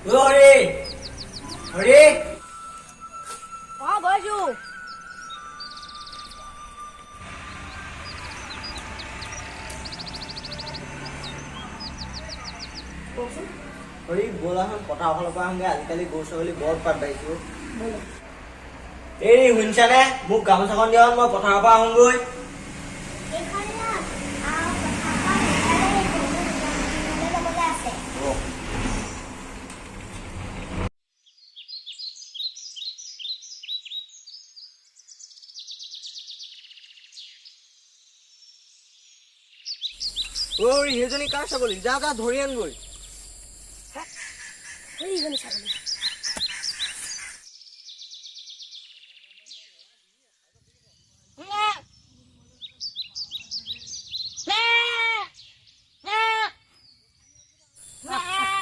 হৰি হৰি গৈছো হৰি ব'লাখন পথাৰ ফালৰ পৰা আহোঁগৈ। আজিকালি গৰু ছাগলী বৰ উৎপাত বাঢ়িছো। এই শুনিছানে? মোক গামোচাখন দিয়া, মই পথাৰৰ পৰা আহোঁগৈ। সেইজনী কাৰ ছাগলী? যা যা ধৰি আনগৈ।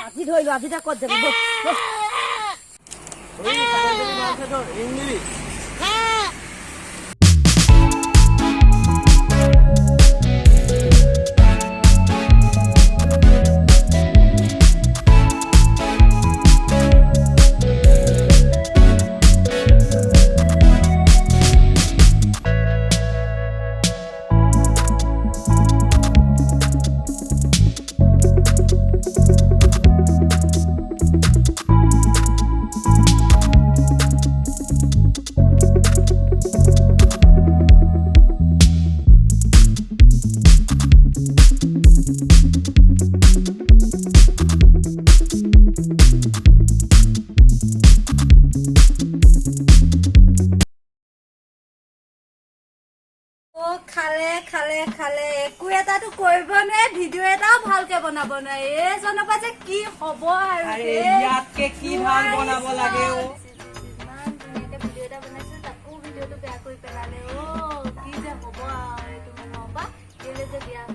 আজি ধৰিলো, আজি তাক ক'ত যাবি? ইংলিছ খালে খালে খালে একো এটাতো কৰিব নোৱাৰে, ভিডিঅ' এটাও ভালকে বনাব নোৱাৰে। এইজনৰ পৰা যে কি হব আৰু ইয়াতকে কি ভাল বনাব লাগে? ইমান ধুনীয়াকে ভিডিঅ' এটা বনাইছে, তাকো ভিডিঅ'টো বেয়া কৰি পেলালে। কি যে হব আৰু এইটো মানুহৰ পৰা কেলে যে বেয়া হল।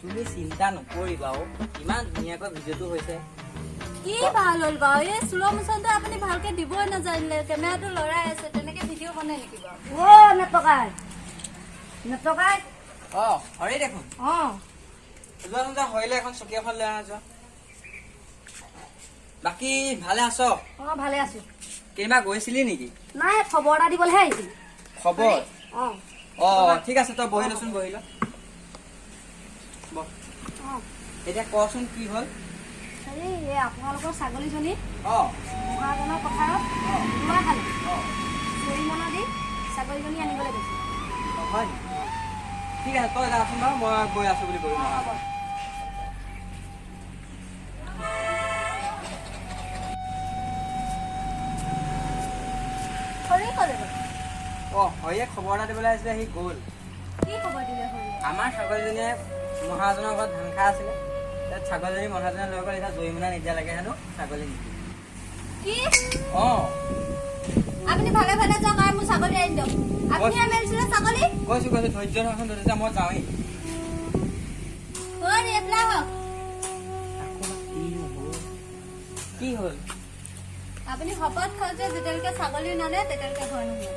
তুমি চিন্তা নকৰিবা। ইমান ধুনীয়াকৈ ভিডিঅ'টো হৈছে। কি ভাল হ'ল বাৰু? এই শ্ল' মোচনটো আপুনি ভালকে দিবই নাজানিলে, কেমেৰাটো লৰাই আছে, তেনেকে ভিডিঅ' বনাই নেকি বাৰু? নেটকাই নেটকাই হৰি দেখোন যোৱা হৰিলে এখন চকী এখন লৈ আহা। বাকী ভালে আছ? ভালে আছো। কেনিবা গৈছিলি নেকি? নাই, খবৰ এটা দিবলৈহে আহিছিল। খবৰ? ঠিক আছে, তই বহি লচোন, বহি ল। এতিয়া কচোন কি হ'ল? এই আপোনালোকৰ ছাগলীজনী মহাজনৰ পথাৰত দুৱা খালে, চৰিমনা দি ছাগলীজনী আনিবলৈ গৈছে। হয়, ঠিক আছে, তই যাচোন বাৰু, মই গৈ আছো বুলি কলো। হৰিয়ে খবৰ এটা দিবলৈ আহিছিলে, সি গ'ল। কি খবৰ দিলে? আমাৰ ছাগলীজনীয়ে মহাজনৰ ঘৰত ধান খাই আছিলে, ছাগলীজনী মহাজনে লৈ গ'ল। এতিয়া জৰিমনা নিদিয়া লাগে হেনো ছাগলী নিদি। আপুনি ভালে ভালে যাওক আৰু মোৰ ছাগলী আনি দিয়ক। আপুনি মেলিছিলে ছাগলী? গৈছো গৈছো, ধৈৰ্য ধৰচোন, ধৰিছে, মই যাওঁৱেই। কি হ'ল? আপুনি শপত খাওঁতে যেতিয়ালৈকে ছাগলী নানে তেতিয়ালৈকে ঘৰ নহয়।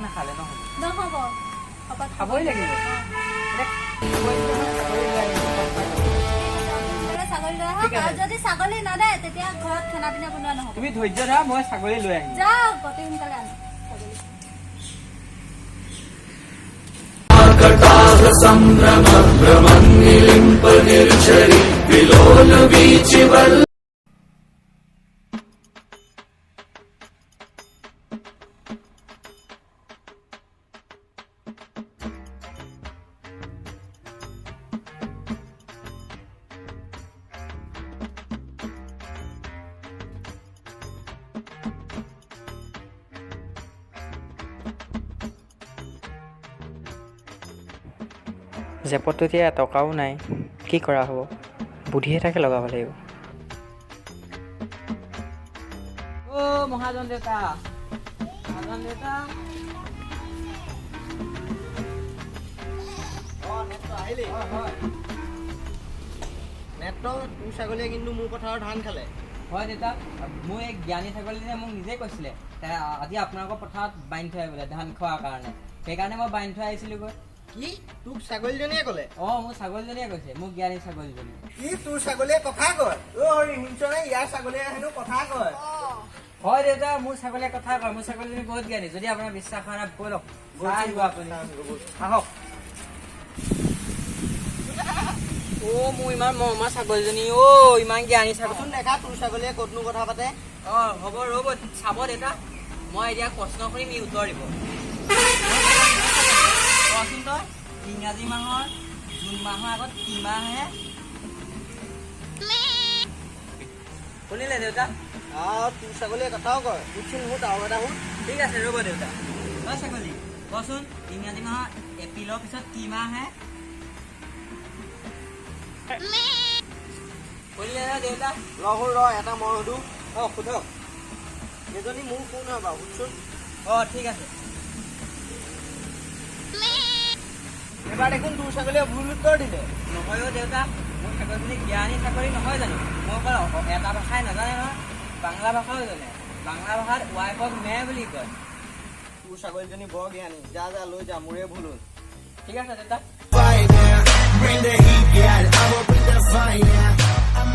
নাখালে নহব, শপত খাবই লাগিব। ছাগলী লৈ আহক, আৰু যদি ছাগলী নানে তেতিয়া ঘৰত খানা পিনা বনোৱা নহব। তুমি ধৈৰ্য ধৰা, মই ছাগলী লৈ আহিম। যাওক, অতি সোনকালে আনক ছাগলী। জেপতটো এতিয়া টকাও নাই, কি কৰা হ'ব? বুদ্ধি এটাকে লগাব লাগিব। মহাজন দেউতা, মহাজন দেউতা। তোৰ ছাগলীয়ে কিন্তু মোৰ পথাৰৰ ধান খালে। হয় দেউতা, মোৰ এই জ্ঞানী ছাগলীজনীয়ে মোক নিজে কৈছিলে আজি আপোনালোকৰ পথাৰত বান্ধি থৈ আহিবলৈ ধান খোৱাৰ কাৰণে। সেইকাৰণে মই বান্ধি থৈ আহিছিলোগৈ। কি তোক ছাগলীজনীয়ে ক'লে? অঁ মোৰ ছাগলীজনীয়ে কৈছে, মোক জ্ঞানী ছাগলীজনী। কি তোৰ ছাগলীয়ে কথা কয়? অ' হৰি শুনিছনে? ইয়াৰ ছাগলীয়ে হেনো কথা কয়। হয় দেউতা, মোৰ ছাগলীয়ে কথা কয়, মোৰ ছাগলীজনী বহুত জ্ঞানী। যদি আপোনাৰ বিশ্বাস হয় নাই ব'লক চাই আহিব আপুনি। আহক। অ' মোৰ ইমান মৰমৰ ছাগলীজনী, অ' ইমান জ্ঞানী ছাগলী। কচোন দেখা তোৰ ছাগলীয়ে ক'তনো কথা পাতে? অঁ হ'ব ৰ'ব চাব দেউতা, মই এতিয়া প্ৰশ্ন কৰিম ই উত্তৰ দিব। কচোন তই ইংৰাজী মাহৰ জুন মাহৰ আগত কি মাহ আহে? শুনিলে দেউতা? তোৰ ছাগলীয়ে কথাও কয়। শুনচোন মোৰ তাৰ এটা শুন। ঠিক আছে ৰ'ব দেউতা। তই ছাগলী কচোন ইংৰাজী মাহৰ এপ্ৰিলৰ পিছত কি মাহ আহে? শুনিলে নহয় দেউতা? ৰ এটা মই সুধো। সোধক। এজনী মোৰ কোন হয় বাৰু শুনচোন। অঁ ঠিক আছে। এবাৰ দেখোন তোৰ ছাগলীয়ে ভুল উত্তৰ দিলে। নহয় অ' দেউতা, মোৰ ছাগলীজনী জ্ঞানী চাকৰি নহয় জানো? মই অকল এটা ভাষাই নাজানে নহয়, বাংলা ভাষাও জানে। বাংলা ভাষাত ৱাইফক মে বুলি কয়। তোৰ ছাগলীজনী বৰ জ্ঞানী। যা লৈ যা, মোৰে ভুল হ'ল। ঠিক আছে দেউতা। Bring the heat, yeah. I will bring the fire. I'm